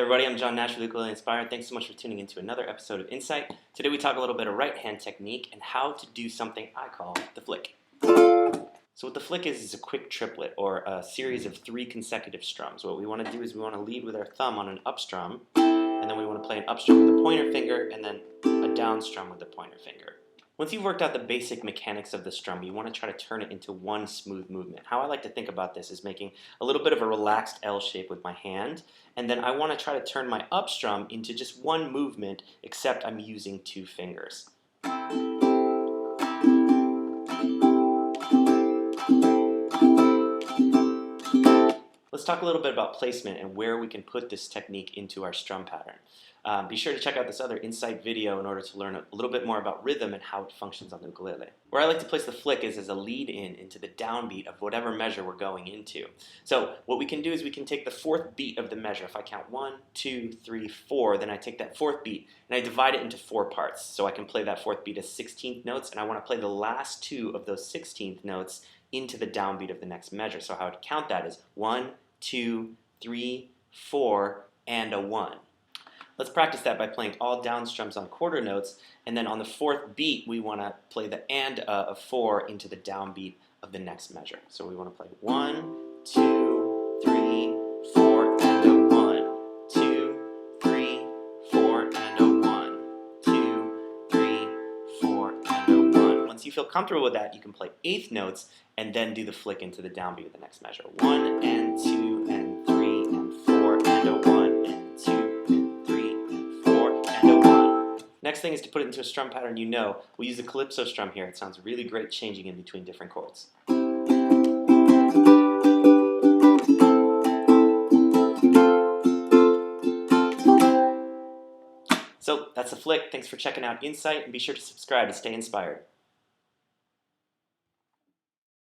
everybody, I'm John Nash with Ukulele Inspired. Thanks so much for tuning into another episode of Insight. Today we talk a little bit of right hand technique and how to do something I call the flick. So what the flick is a quick triplet or a series of 3 consecutive strums. What we want to do is we want to lead with our thumb on an up strum, and then we want to play an up strum with the pointer finger and then a down strum with the pointer finger. Once you've worked out the basic mechanics of the strum, you want to try to turn it into one smooth movement. How I like to think about this is making a little bit of a relaxed L shape with my hand, and then I want to try to turn my up strum into just one movement, except I'm using 2 fingers. Let's talk a little bit about placement and where we can put this technique into our strum pattern. Be sure to check out this other Insight video in order to learn a little bit more about rhythm and how it functions on the ukulele. Where I like to place the flick is as a lead-in into the downbeat of whatever measure we're going into. So what we can do is we can take the 4th beat of the measure. If I count 1, 2, 3, 4, then I take that 4th beat and I divide it into 4 parts. So I can play that 4th beat as 16th notes, and I want to play the last 2 of those 16th notes into the downbeat of the next measure. So how I would count that is 1, 2, 3, 4, and a 1. Let's practice that by playing all down strums on quarter notes, and then on the 4th beat we want to play the and of 4 into the downbeat of the next measure. So we want to play 1, 2, 3, 4, and a 1, 2, 3, 4, and a 1, 2, 3, 4, and a 1. Once you feel comfortable with that, you can play 8th notes and then do the flick into the downbeat of the next measure. 1 and 2 and 3 and 4 and a 1 and 2 and 3 and 4 and a 1. Next thing is to put it into a strum pattern you know. We'll use the calypso strum here. It sounds really great changing in between different chords. So that's the flick. Thanks for checking out Insight, and be sure to subscribe to stay inspired.